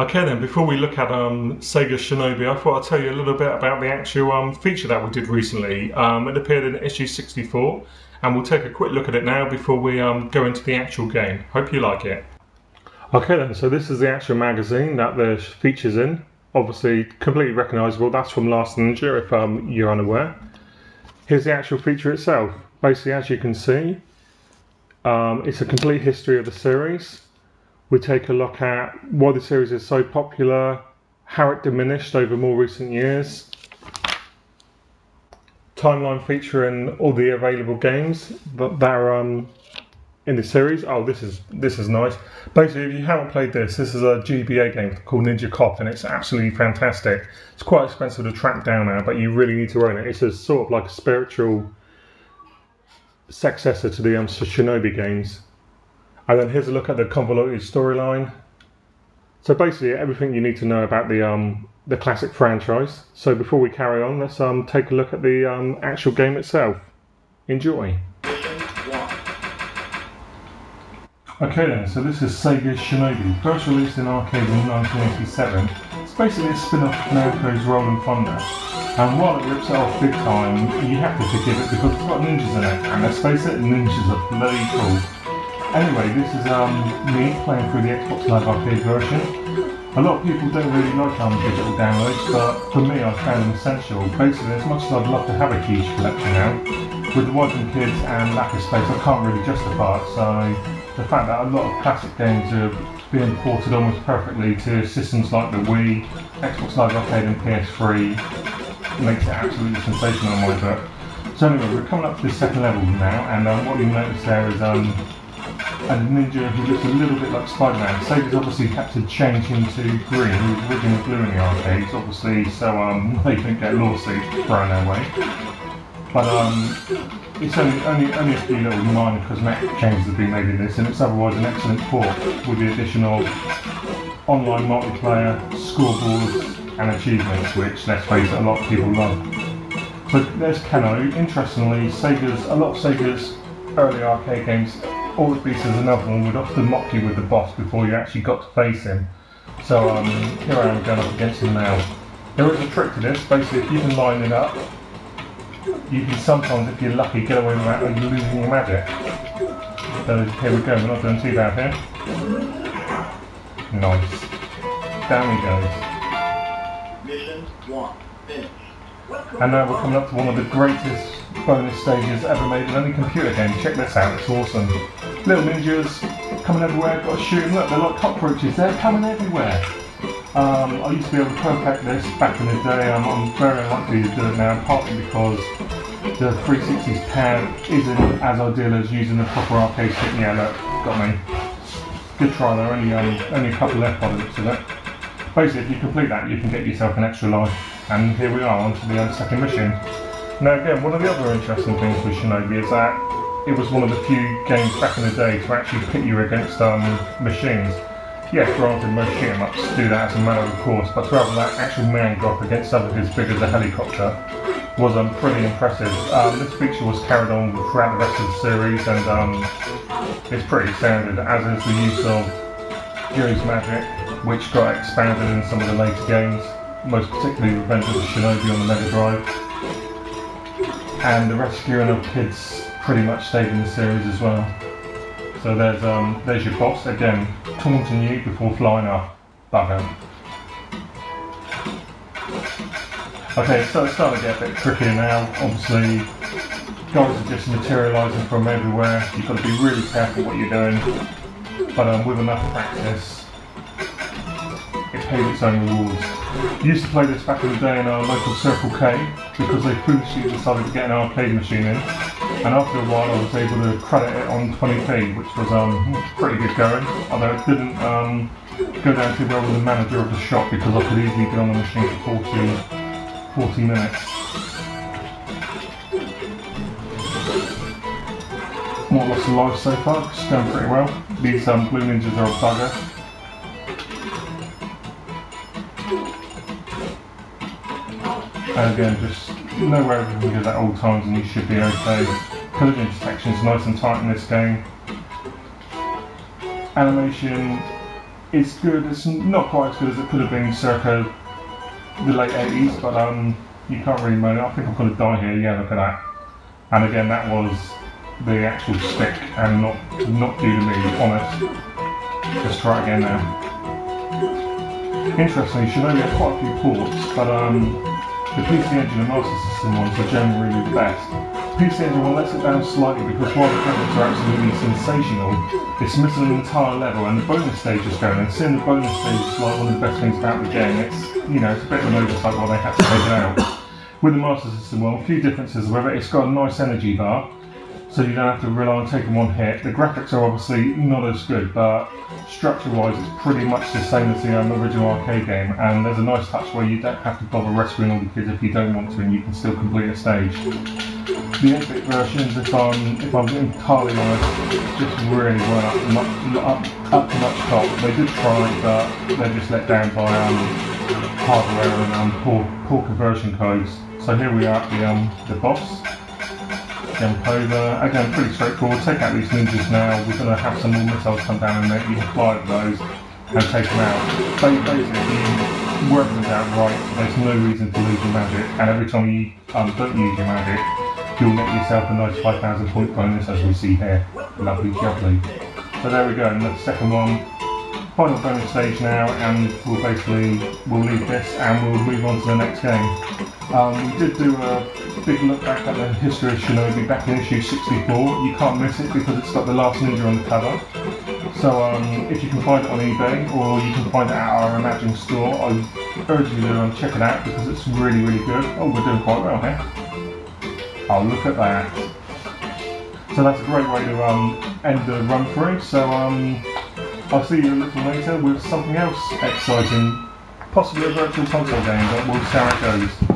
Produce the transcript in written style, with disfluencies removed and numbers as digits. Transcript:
Okay then, before we look at Sega Shinobi, I thought I'd tell you a little bit about the actual feature that we did recently. It appeared in issue 64, and we'll take a quick look at it now before we go into the actual game. Hope you like it. Okay then, so this is the actual magazine that the feature's in. Obviously completely recognisable, that's from Last Ninja if you're unaware. Here's the actual feature itself. Basically, as you can see, it's a complete history of the series. We take a look at why the series is so popular, how it diminished over more recent years, timeline featuring all the available games that are in the series. Oh, this is nice. Basically, if you haven't played this is a GBA game called Ninja Cop, and it's absolutely fantastic. It's quite expensive to track down now, but you really need to own it. It's a sort of like a spiritual successor to the Shinobi games. And then here's a look at the convoluted storyline. So basically everything you need to know about the classic franchise. So before we carry on, let's take a look at the actual game itself. Enjoy. Okay then, so this is Sega's Shinobi, first released in arcade in 1987. It's basically a spin-off of Namco's Rolling Thunder. And while it rips it off big time, you have to forgive it because it's got ninjas in it. And let's face it, ninjas are bloody cool. Anyway, this is me playing through the Xbox Live Arcade version. A lot of people don't really like digital downloads, but for me I found them essential. Basically, as much as I'd love to have a huge collection now, with the wife and kids and lack of space, I can't really justify it. So the fact that a lot of classic games are being ported almost perfectly to systems like the Wii, Xbox Live Arcade and PS3 makes it absolutely sensational in my book. So anyway, we're coming up to the second level now, and what you notice there is a ninja who looks a little bit like Spider-Man. Sega's obviously had to change him to green. He was originally blue in the arcades, obviously, so they couldn't get lawsuits thrown their way. But it's only a few little minor cosmetic changes have been made in this, and it's otherwise an excellent port with the addition of online multiplayer, scoreboards, and achievements, which, let's face it, a lot of people love. So there's Keno. Interestingly, a lot of Sega's early arcade games, Always Beast as another one, would often mock you with the boss before you actually got to face him. So here I am going up against him now. There is a trick to this. Basically, if you can line it up, you can sometimes, if you're lucky, get away without losing your magic. So here we go, we're not doing too bad here. Nice. Down he goes. Mission 1, finish. And now we're coming up to one of the greatest bonus stages ever made in any computer game. Check this out, it's awesome. Little ninjas coming everywhere, got to shoot them. Look, they're like cockroaches, they're coming everywhere. I used to be able to perfect this back in the day. I'm very unlikely to do it now, partly because the 360's pad isn't as ideal as using the proper arcade stick. Yeah, look, got me. Good try though, only a couple left by the looks of it. Basically, if you complete that, you can get yourself an extra life. And here we are, on to the second mission. Now again, one of the other interesting things with Shinobi is that it was one of the few games back in the day to actually pit you against machines. Yes, granted, most shoot 'em ups do that as a matter of course, but to have that actual man go up against something as big as a helicopter was pretty impressive. This feature was carried on throughout the rest of the series, and it's pretty standard, as is the use of Joe's magic, which got expanded in some of the later games, most particularly Revenge of the Shinobi on the Mega Drive. And the rescuing of kids pretty much stayed in the series as well. So there's your boss, again, taunting you before flying up. Bugger. Okay, so it's starting to get a bit trickier now. Obviously, guys are just materialising from everywhere. You've got to be really careful what you're doing. But with enough practice, it paid its own rewards. I used to play this back in the day in our local Circle K because they foolishly decided to get an arcade machine in, and after a while I was able to credit it on 20p, which was pretty good going, although it didn't go down too well with the manager of the shop because I could easily be on the machine for 40 minutes. Not lots of life so far, it's going pretty well. These blue ninjas are a bugger. And again, just know where everything is at all times and you should be okay. Collision detection is nice and tight in this game. Animation it's good. It's not quite as good as it could have been circa the late 80s, but you can't really moan. I think I'm going to die here. Yeah, look at that. And again, that was the actual stick, and not due to me, honest. Let's try it again now. Interestingly, Shinobi had quite a few ports, but the PC Engine and Master System ones are generally the best. PC Engine one lets it down slightly because while the graphics are absolutely sensational, it's missing an entire level and the bonus stage is going. And seeing the bonus stage is like one of the best things about the game. It's, you know, it's a bit of an oversight why they had to take it out. With the Master System one, a few differences. However, it's got a nice energy bar, so you don't have to rely on taking one hit. The graphics are obviously not as good, but structure-wise it's pretty much the same as the original arcade game, and there's a nice touch where you don't have to bother rescuing all the kids if you don't want to, and you can still complete a stage. The 8-bit versions, if I'm entirely honest, just really weren't up to much top. They did try, but they're just let down by hardware and poor conversion codes. So here we are at the boss. Jump over, again pretty straightforward. Take out these ninjas now. We're going to have some more missiles come down and you can fly at those and take them out. Basically, if you work them out right, there's no reason to lose your magic, and every time you don't use your magic, you'll get yourself a nice 5,000 point bonus, as we see here. Lovely jubbly. So there we go, and the second one. Final bonus stage now, and we'll leave this and we'll move on to the next game. We did do a big look back at the history of Shinobi back in issue 64. You can't miss it because it's got the last ninja on the cover. So if you can find it on eBay or you can find it at our Imagine store, I urge you to check it out because it's really, really good. Oh, we're doing quite well here. Oh, look at that. So that's a great way to end the run through. So I'll see you a little later with something else exciting, possibly a virtual console game, but we'll see how it goes.